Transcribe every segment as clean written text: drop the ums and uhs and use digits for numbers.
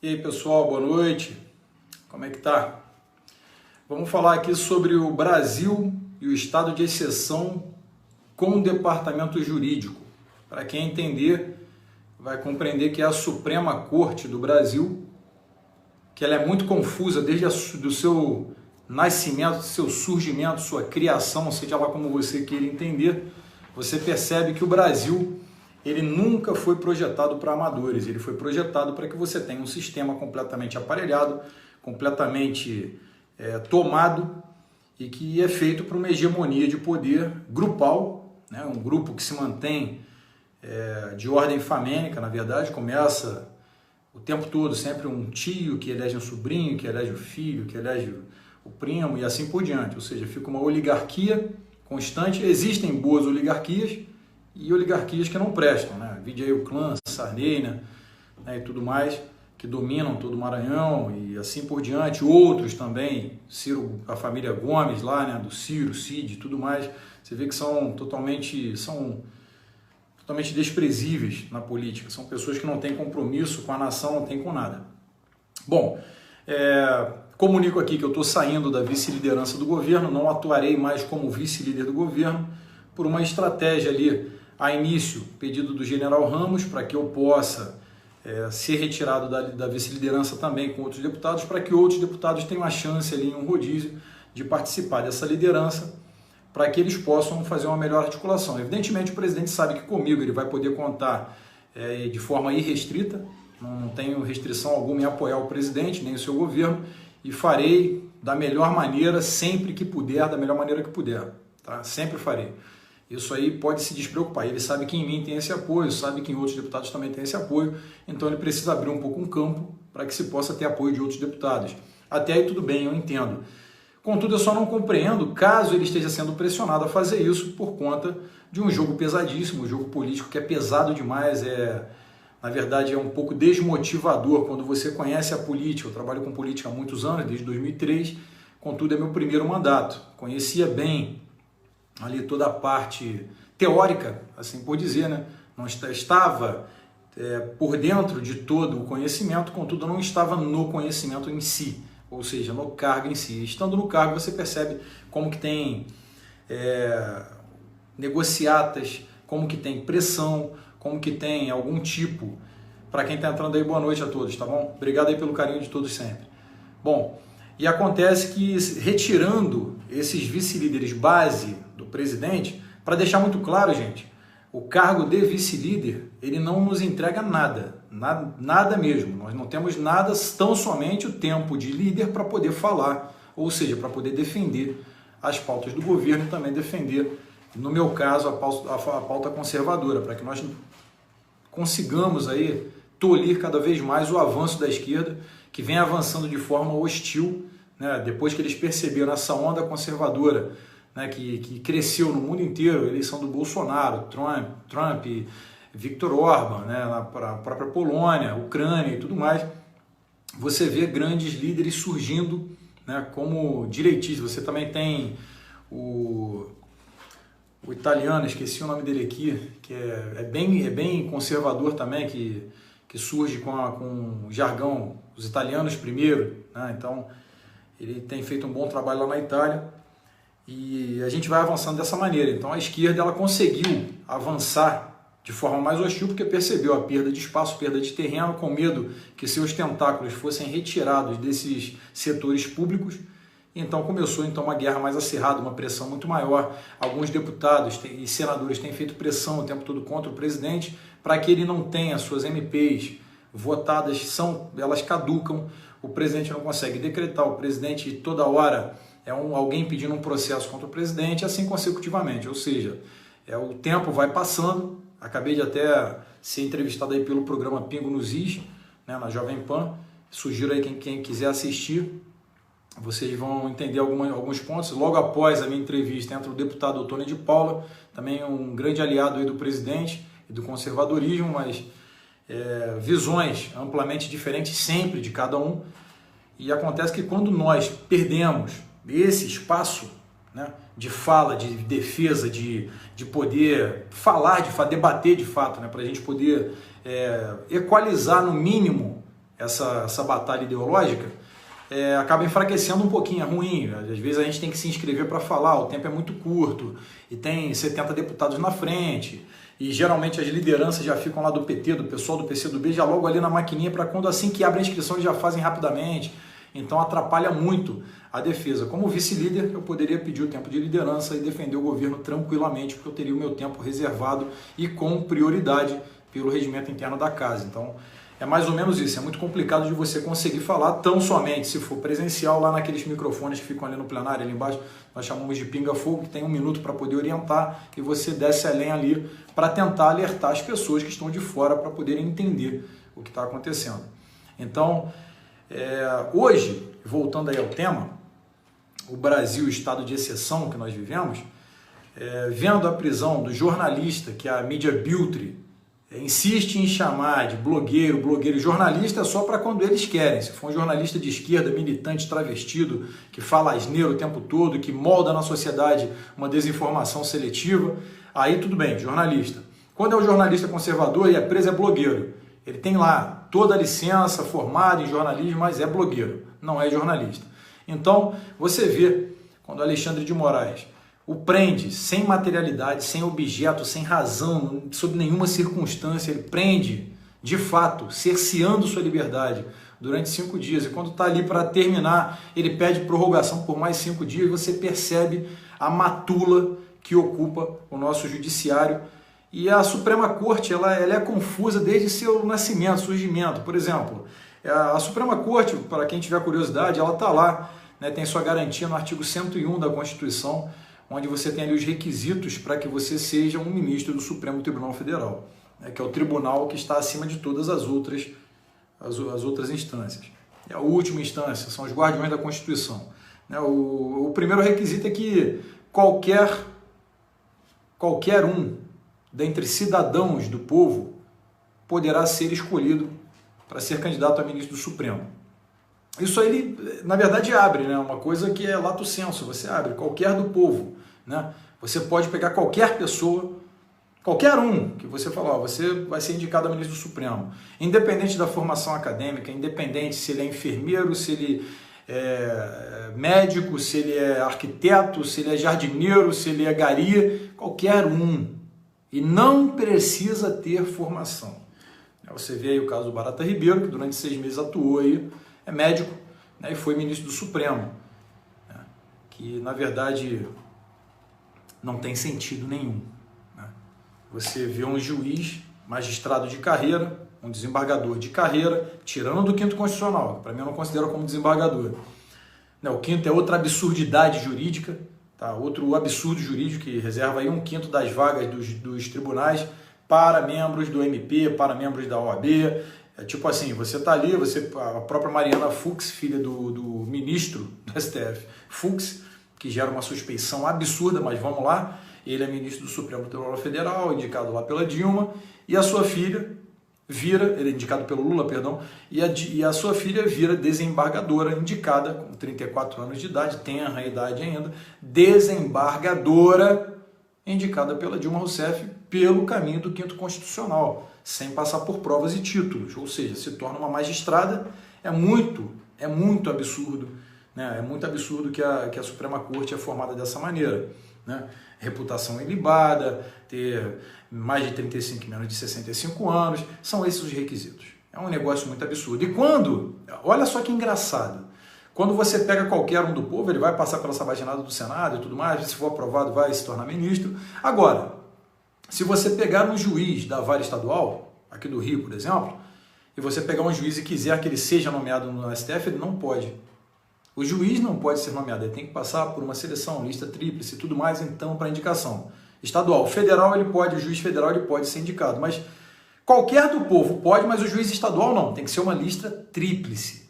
E aí pessoal, boa noite, como é que tá? Vamos falar aqui sobre o Brasil e o estado de exceção com o departamento jurídico. Para quem entender, vai compreender que é a Suprema Corte do Brasil, que ela é muito confusa desde do seu nascimento, seu surgimento, sua criação, seja lá como você queira entender. Você percebe que o Brasil ele nunca foi projetado para amadores, ele foi projetado para que você tenha um sistema completamente aparelhado, completamente tomado e que é feito para uma hegemonia de poder grupal, né? Um grupo que se mantém de ordem famênica, na verdade, começa o tempo todo sempre um tio que elege um sobrinho, que elege o filho, que elege o primo e assim por diante, ou seja, fica uma oligarquia constante. Existem boas oligarquias e oligarquias que não prestam, né? Vide aí o clã, Sarney, né? E tudo mais, que dominam todo o Maranhão e assim por diante. Outros também, Ciro, a família Gomes lá, né? Do Ciro, Cid e tudo mais. Você vê que são totalmente desprezíveis na política. São pessoas que não têm compromisso com a nação, não têm com nada. Bom, comunico aqui que eu estou saindo da vice-liderança do governo, não atuarei mais como vice-líder do governo, por uma estratégia ali, a início, pedido do general Ramos, para que eu possa ser retirado da vice-liderança também com outros deputados, para que outros deputados tenham a chance ali em um rodízio de participar dessa liderança, para que eles possam fazer uma melhor articulação. Evidentemente, o presidente sabe que comigo ele vai poder contar de forma irrestrita, não tenho restrição alguma em apoiar o presidente, nem o seu governo, e farei da melhor maneira, sempre que puder, da melhor maneira que puder, tá? Sempre farei. Isso aí pode se despreocupar. Ele sabe que em mim tem esse apoio, sabe que em outros deputados também tem esse apoio, então ele precisa abrir um pouco um campo para que se possa ter apoio de outros deputados. Até aí tudo bem, eu entendo. Contudo, eu só não compreendo caso ele esteja sendo pressionado a fazer isso por conta de um jogo pesadíssimo, um jogo político que é pesado demais, na verdade é um pouco desmotivador quando você conhece a política. Eu trabalho com política há muitos anos, desde 2003, contudo é meu primeiro mandato. Conhecia bem ali toda a parte teórica, assim por dizer, né? Não estava por dentro de todo o conhecimento, contudo não estava no conhecimento em si, ou seja, no cargo em si. Estando no cargo você percebe como que tem negociatas, como que tem pressão, como que tem algum tipo. Para quem está entrando aí, boa noite a todos, tá bom? Obrigado aí pelo carinho de todos sempre. Bom, e acontece que retirando esses vice-líderes base do presidente, para deixar muito claro, gente, o cargo de vice-líder, ele não nos entrega nada, nada mesmo. Nós não temos nada, tão somente o tempo de líder para poder falar, ou seja, para poder defender as pautas do governo e também defender, no meu caso, a pauta conservadora, para que nós consigamos aí tolir cada vez mais o avanço da esquerda, que vem avançando de forma hostil, né? Depois que eles perceberam essa onda conservadora, né, que cresceu no mundo inteiro, a eleição do Bolsonaro, Trump, Viktor Orbán, né, na própria Polônia, Ucrânia e tudo mais, você vê grandes líderes surgindo, né, como direitistas. Você também tem o italiano, esqueci o nome dele aqui, que é bem conservador também, que surge com o jargão, os italianos primeiro, né? Então ele tem feito um bom trabalho lá na Itália e a gente vai avançando dessa maneira. Então a esquerda ela conseguiu avançar de forma mais hostil porque percebeu a perda de espaço, perda de terreno, com medo que seus tentáculos fossem retirados desses setores públicos. Então começou uma guerra mais acirrada, uma pressão muito maior. Alguns deputados e senadores têm feito pressão o tempo todo contra o presidente para que ele não tenha suas MPs votadas, elas caducam, o presidente não consegue decretar, o presidente toda hora alguém pedindo um processo contra o presidente, assim consecutivamente. Ou seja, o tempo vai passando. Acabei de até ser entrevistado aí pelo programa Pingo nos Is, né, na Jovem Pan. Sugiro aí quem quiser assistir. Vocês vão entender alguns pontos. Logo após a minha entrevista, entra o deputado Otônio de Paula, também um grande aliado aí do presidente e do conservadorismo, mas visões amplamente diferentes sempre de cada um. E acontece que quando nós perdemos esse espaço, né, de fala, de defesa, de poder falar, debater de fato, né, para a gente poder equalizar no mínimo essa batalha ideológica, acaba enfraquecendo um pouquinho, é ruim. Às vezes a gente tem que se inscrever para falar, o tempo é muito curto, e tem 70 deputados na frente, e geralmente as lideranças já ficam lá do PT, do pessoal do PCdoB, já logo ali na maquininha, para quando assim que abre a inscrição eles já fazem rapidamente. Então atrapalha muito a defesa. Como vice-líder, eu poderia pedir o tempo de liderança e defender o governo tranquilamente, porque eu teria o meu tempo reservado e com prioridade pelo regimento interno da casa. Então, é mais ou menos isso. É muito complicado de você conseguir falar tão somente se for presencial lá naqueles microfones que ficam ali no plenário, ali embaixo, nós chamamos de pinga-fogo, que tem 1 minuto para poder orientar e você desce a lenha ali para tentar alertar as pessoas que estão de fora para poderem entender o que está acontecendo. Então, hoje, voltando aí ao tema, o Brasil, estado de exceção que nós vivemos, vendo a prisão do jornalista que a mídia Biltre insiste em chamar de blogueiro, jornalista é só para quando eles querem. Se for um jornalista de esquerda, militante, travestido, que fala asneiro o tempo todo, que molda na sociedade uma desinformação seletiva, aí tudo bem, jornalista. Quando é um jornalista conservador e é preso, é blogueiro. Ele tem lá toda a licença, formado em jornalismo, mas é blogueiro, não é jornalista. Então, você vê, quando Alexandre de Moraes o prende sem materialidade, sem objeto, sem razão, sob nenhuma circunstância, ele prende, de fato, cerceando sua liberdade durante 5 dias. E quando está ali para terminar, ele pede prorrogação por mais 5 dias, você percebe a matula que ocupa o nosso judiciário. E a Suprema Corte ela é confusa desde seu nascimento, surgimento. Por exemplo, a Suprema Corte, para quem tiver curiosidade, ela está lá, né, tem sua garantia no artigo 101 da Constituição, onde você tem ali os requisitos para que você seja um ministro do Supremo Tribunal Federal, né, que é o tribunal que está acima de todas as outras instâncias. E a última instância são os guardiões da Constituição. Né, o primeiro requisito é que qualquer um dentre cidadãos do povo poderá ser escolhido para ser candidato a ministro do Supremo. Isso aí, na verdade, abre, né? Uma coisa que é lato sensu, você abre, qualquer do povo, né? Você pode pegar qualquer pessoa, qualquer um que você falar, você vai ser indicado a ministro do Supremo, independente da formação acadêmica, independente se ele é enfermeiro, se ele é médico, se ele é arquiteto, se ele é jardineiro, se ele é gari, qualquer um. E não precisa ter formação. Você vê aí o caso do Barata Ribeiro, que durante 6 meses atuou aí, é médico, né, e foi ministro do Supremo, né, que na verdade não tem sentido nenhum. Né? Você vê um juiz, magistrado de carreira, um desembargador de carreira, tirando do 5º Constitucional, que para mim eu não considero como desembargador. Né, o 5º é outra absurdidade jurídica, tá? Outro absurdo jurídico que reserva aí 1/5 das vagas dos tribunais para membros do MP, para membros da OAB. É tipo assim, você está ali, a própria Mariana Fux, filha do ministro do STF, Fux, que gera uma suspeição absurda, mas vamos lá, ele é ministro do Supremo Tribunal Federal, indicado lá pela Dilma, e a sua filha ele é indicado pelo Lula, perdão, e a sua filha vira desembargadora, indicada com 34 anos de idade, tenra a idade ainda, desembargadora, indicada pela Dilma Rousseff pelo caminho do 5º Constitucional, sem passar por provas e títulos, ou seja, se torna uma magistrada. É muito absurdo, né? É muito absurdo que a Suprema Corte é formada dessa maneira, né? Reputação ilibada, ter mais de 35 menos de 65 anos, são esses os requisitos. É um negócio muito absurdo. E olha só que engraçado, quando você pega qualquer um do povo, ele vai passar pela sabatinada do Senado e tudo mais, se for aprovado vai se tornar ministro. Agora, se você pegar um juiz da vara estadual, aqui do Rio, por exemplo, e você pegar um juiz e quiser que ele seja nomeado no STF, ele não pode. O juiz não pode ser nomeado, ele tem que passar por uma seleção, lista tríplice e tudo mais, então, para indicação. Estadual, federal ele pode, o juiz federal ele pode ser indicado, mas qualquer do povo pode, mas o juiz estadual não, tem que ser uma lista tríplice.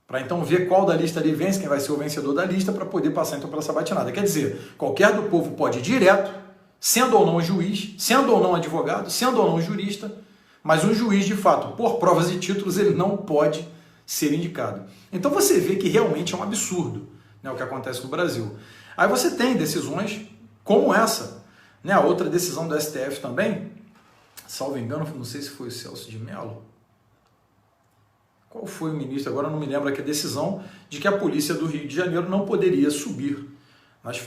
Para então ver qual da lista ali vence, quem vai ser o vencedor da lista, para poder passar então pela sabatinada. Quer dizer, qualquer do povo pode ir direto, sendo ou não juiz, sendo ou não advogado, sendo ou não jurista, mas um juiz, de fato, por provas e títulos, ele não pode ser indicado. Então você vê que realmente é um absurdo, né, o que acontece no Brasil. Aí você tem decisões como essa, né, a outra decisão do STF também, salvo engano, não sei se foi o Celso de Mello, qual foi o ministro, agora eu não me lembro aqui, a decisão de que a polícia do Rio de Janeiro não poderia subir